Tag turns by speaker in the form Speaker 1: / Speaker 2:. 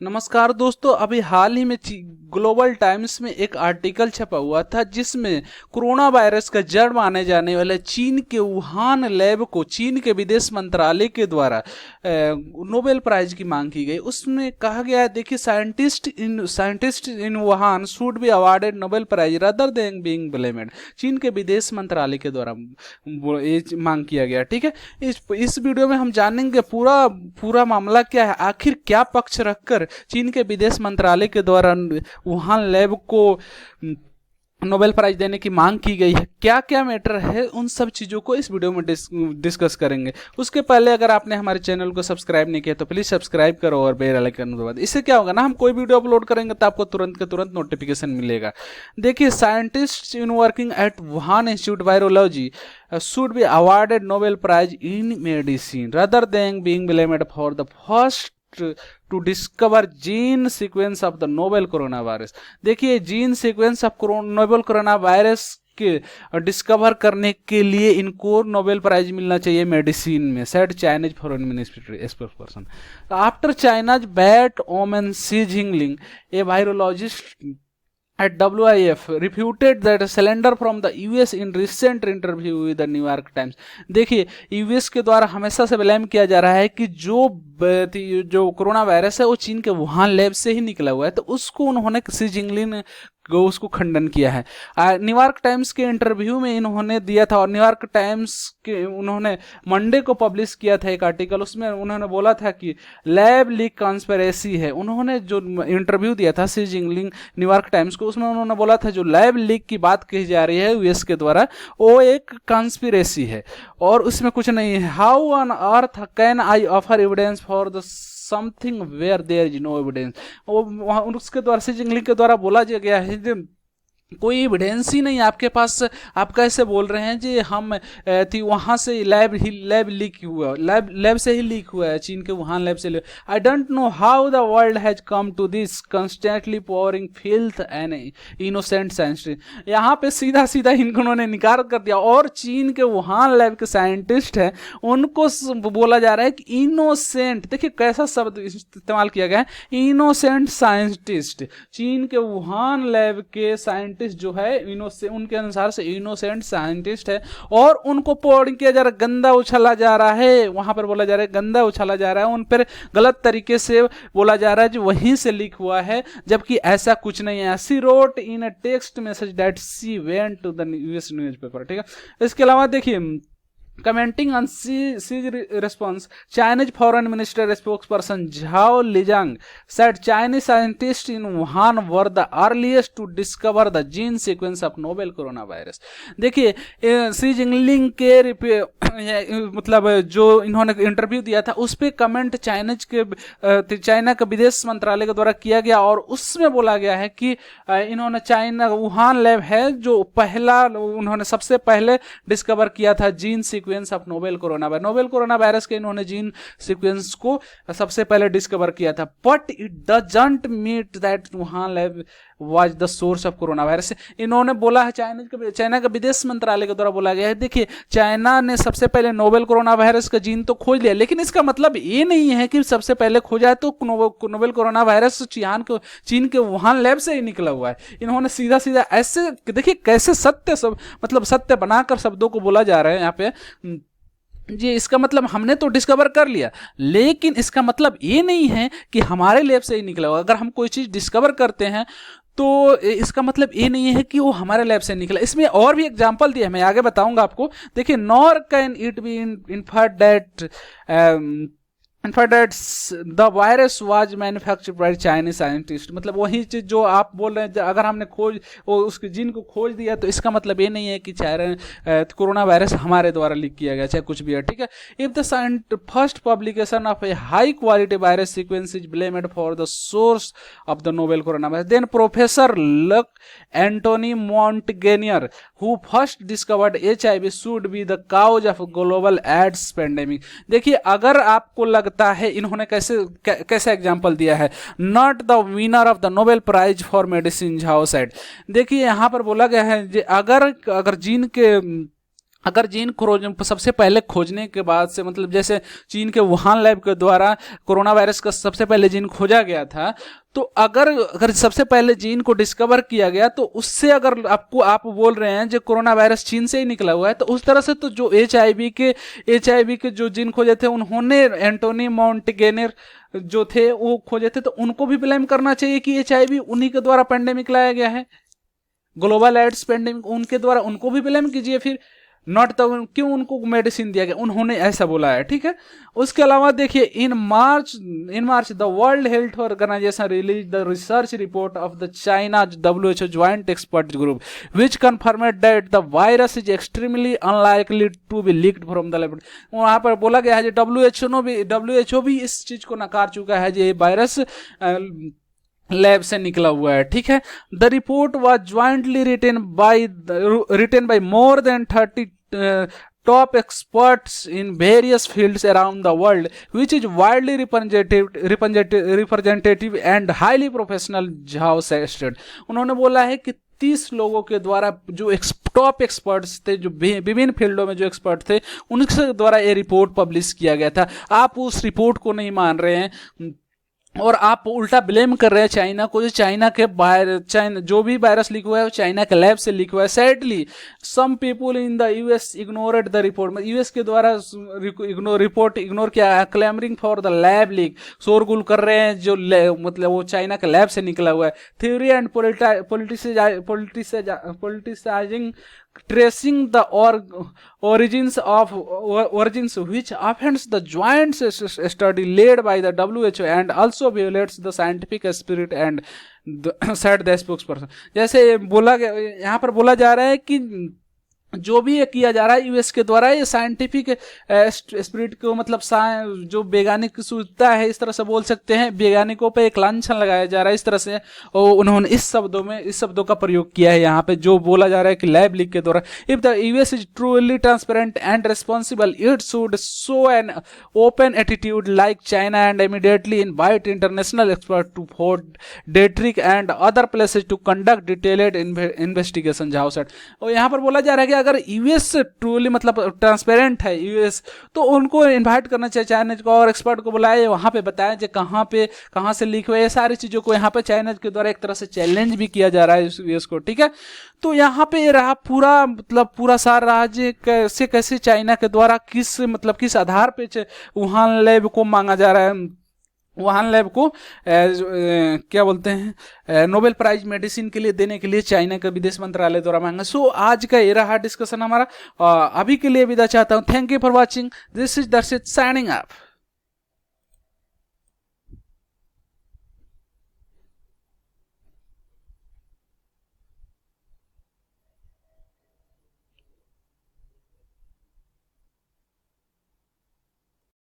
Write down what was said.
Speaker 1: नमस्कार दोस्तों, अभी हाल ही में ग्लोबल टाइम्स में एक आर्टिकल छपा हुआ था जिसमें कोरोना वायरस का जड़ माने जाने वाले चीन के वुहान लैब को चीन के विदेश मंत्रालय के द्वारा नोबेल प्राइज की मांग की गई। उसमें कहा गया है, देखिए, scientist in Wuhan should be awarded Nobel Prize rather than being blamed. चीन के विदेश मंत्रालय के द्वारा ये मांग किया गया। ठीक है, इस वीडियो में हम जानेंगे पूरा मामला क्या है, आखिर क्या पक्ष रखकर चीन के विदेश मंत्रालय के द्वारा वुहान लैब को नोबेल प्राइज देने की मांग की गई है, क्या क्या मैटर है, उन सब चीज़ों को इस वीडियो में डिस्कस करेंगे। उसके पहले अगर आपने हमारे चैनल को सब्सक्राइब नहीं किया तो प्लीज़ सब्सक्राइब करो और बेल आइकन दबा दो। इससे क्या होगा ना, हम कोई वीडियो अपलोड करेंगे तो आपको तुरंत के तुरंत नोटिफिकेशन मिलेगा। देखिए, scientist in working at Wuhan institute virology should be awarded Nobel Prize in Medicine rather than being blamed for the first to discover gene sequence of the novel coronavirus। देखिए, gene sequence of novel corona virus के discover करने के लिए इनको Nobel prize मिलना चाहिए medicine में, said Chinese foreign ministry spokesperson. After China's bat woman Shi Zhengli, a virologist at WIF refuted that slender from the US in recent interview with the New York Times। देखिए, US के द्वारा हमेशा से blame किया जा रहा है कि जो कोरोना वायरस है वो चीन के वुहान लैब से ही निकला हुआ है, तो उसको उन्होंने सी जिंगलिन उसको खंडन किया है। न्यूयॉर्क टाइम्स के इंटरव्यू में इन्होंने दिया था, और न्यूयॉर्क टाइम्स के उन्होंने मंडे को पब्लिश किया था एक आर्टिकल, उसमें उन्होंने बोला था कि लैब लीक कॉन्स्पिरेसी है। उन्होंने जो इंटरव्यू दिया था सी जिंगलिंग न्यूयॉर्क टाइम्स को, उसमें उन्होंने बोला था जो लैब लीक की बात कही जा रही है यूएस के द्वारा वो एक कॉन्स्पिरेसी है और उसमें कुछ नहीं है। How on earth can I offer evidence for the something where there is no evidence. वो उसके द्वारा सी जिंगलिंग के द्वारा बोला गया है कि कोई एविडेंस ही नहीं आपके पास, आप कैसे बोल रहे हैं जी हम थी वहाँ से लैब लीक हुआ, लैब से ही लीक हुआ है, चीन के वुहान लैब से। I don't know how the world has come to this constantly pouring filth and innocent scientist. यहाँ पे सीधा सीधा इन्होंने निकार कर दिया, और चीन के वुहान लैब के साइंटिस्ट हैं उनको बोला जा रहा है कि इनोसेंट। देखिए कैसा शब्द इस्तेमाल किया गया है, इनोसेंट साइंटिस्ट। चीन के वुहान लैब के साइंटिस्ट जो है उनके अनुसार से इनोसेंट साइंटिस्ट है, और उनको पॉइंट किया जा रहा है, गंदा उछाला जा रहा है, वहां पर बोला जा रहा है गंदा उछाला जा रहा है, उन पर गलत तरीके से बोला जा रहा है जो वहीं से लीक हुआ है, जबकि ऐसा कुछ नहीं है। She wrote in a text message that she went to the US newspaper. ठीक है, इसके अलावा देखिए, commenting on Xi's response, Chinese foreign minister spokesperson Zhao Lijiang said Chinese scientists in Wuhan were the earliest to discover the gene sequence of novel coronavirus। देखिए, सी jingling के मतलब जो इन्होंने इंटरव्यू दिया था उस पर कमेंट चाइना के विदेश मंत्रालय के द्वारा किया गया, और उसमें बोला गया है कि इन्होंने चाइना वुहान लैब है जो उन्होंने सबसे पहले डिस्कवर किया था gene sequence of novel corona virus के इन्होंने जीन सीक्वेंस को सबसे पहले डिस्कवर किया था। But it doesn't meet that Wuhan lab was the source of corona virus. इन्होंने बोला है, चाइना का विदेश मंत्रालय के द्वारा बोला गया है, देखिए चाइना ने सबसे पहले नोवेल कोरोना वायरस का जीन तो खोज लिया, लेकिन इसका मतलब ये नहीं है कि सबसे पहले खोजा है तो नोवेल कोरोना वायरस चीन के वुहान लैब से ही निकला हुआ है। इन्होंने सीधा सीधा ऐसे, देखिए कैसे सत्य बनाकर शब्दों को बोला जा रहा है यहाँ पे जी। इसका मतलब हमने तो डिस्कवर कर लिया, लेकिन इसका मतलब ये नहीं है कि हमारे लैब से ही निकला हुआ। अगर हम कोई चीज़ डिस्कवर करते हैं तो इसका मतलब ये नहीं है कि वो हमारे लैब से निकला। इसमें और भी एग्जांपल दिया है, मैं आगे बताऊंगा आपको। देखिए, nor can it be inferred that the virus was manufactured by Chinese scientist. मतलब वही चीज जो आप बोल रहे हैं, अगर हमने उसके जीन को खोज दिया तो इसका मतलब ये नहीं है कि कोरोना वायरस हमारे द्वारा लीक किया गया, चाहे कुछ भी है। ठीक है, if the first publication of a high quality virus sequence is blamed for the source of the novel coronavirus, then professor Luc Antoine Montagnier who first discovered HIV should be the cause of global AIDS pandemic. देखिए, अगर आपको लगता है, इन्होंने कैसे example दिया है, not the winner of the Nobel prize for medicine Zhao said. देखिए, यहां पर बोला गया है अगर जीन के अगर जीन खोज सबसे पहले खोजने के बाद से, मतलब जैसे चीन के वुहान लैब के द्वारा कोरोना वायरस का सबसे पहले जीन खोजा गया था, तो अगर सबसे पहले जीन को डिस्कवर किया गया, तो उससे अगर आप बोल रहे हैं जो कोरोना वायरस चीन से ही निकला हुआ है, तो उस तरह से तो जो एचआईवी के जो जीन खोजे थे, उन्होंने एंटोनी मोंटेगेनर जो थे वो खोजे थे, तो उनको भी ब्लेम करना चाहिए कि एचआईवी उन्हीं के द्वारा पेंडेमिक लाया गया है, ग्लोबल एड्स पेंडेमिक उनके द्वारा, उनको भी ब्लेम कीजिए फिर। नॉट तो क्यों उनको मेडिसिन दिया गया, उन्होंने ऐसा बोला है, ठीक है। उसके अलावा देखिए in March the World Health Organization release the research report of the China WHO joint expert group which confirmed that the virus is extremely unlikely to be leaked from the laboratory. वहां पर बोला गया है WHO भी इस चीज को नकार चुका है, ये वायरस लैब से निकला हुआ है, ठीक है। The report was jointly written by more than 30 top experts in various fields around the world, which is widely representative and highly professional, Zhao said। उन्होंने बोला है कि 30 लोगों के द्वारा जो टॉप एक्सपर्ट्स थे, जो विभिन्न फील्डों में जो एक्सपर्ट थे, उनके द्वारा ये रिपोर्ट पब्लिश किया गया था। आप उस रिपोर्ट को नहीं मान रहे हैं और आप उल्टा ब्लेम कर रहे हैं चाइना को, जो चाइना जो भी वायरस लीक हुआ है वो चाइना के लैब से लीक हुआ है। Sadly some people in the US ignored the report, US के द्वारा रिपोर्ट इग्नोर किया, clamouring for the lab leak, शोरगुल कर रहे हैं जो मतलब वो चाइना के लैब से निकला हुआ है। Theory and politicising tracing the origins which offends the joint study led by the WHO and also violates the scientific spirit and said the spokesperson। जैसे बोला गया, यहाँ पर बोला जा रहा है कि जो भी ये किया जा रहा है यूएस के द्वारा, ये साइंटिफिक स्पिरिट को, मतलब जो वैज्ञानिक सूचता है, इस तरह से बोल सकते हैं, वैज्ञानिकों पे एक लांछन लगाया जा रहा है इस तरह से, और उन्होंने इस शब्दों का प्रयोग किया है यहाँ पे, जो बोला जा रहा है कि लैब लीक के द्वारा। If the US is truly transparent and responsible, it should show an open attitude like China and immediately invite international expert to Fort Detrick and other places to conduct detailed investigation, Zhao said. और यहाँ पर बोला जा रहा है कि अगर US truly मतलब ट्रांसपेरेंट है यूएस, तो उनको इनवाइट करना चाहिए चाइना को, और एक्सपर्ट को बुलाए, वहां पे बताएं जो कहां से लीक हुआ है, ये सारी चीजों को यहाँ पे चाइना के द्वारा एक तरह से चैलेंज भी किया जा रहा है यूएस को, ठीक है। तो यहाँ पे ये रहा पूरा सारा राज्य कैसे चाइना के द्वारा किस आधार पे वुहान लैब को मांगा जा रहा है, वुहान लैब को क्या बोलते हैं, नोबेल प्राइज मेडिसिन के लिए देने के लिए चाइना का विदेश मंत्रालय द्वारा मांगा। सो आज का ये रहा डिस्कशन हमारा, अभी के लिए विदा चाहता हूँ। Thank you for watching, this is दर्शित साइनिंग ऑफ।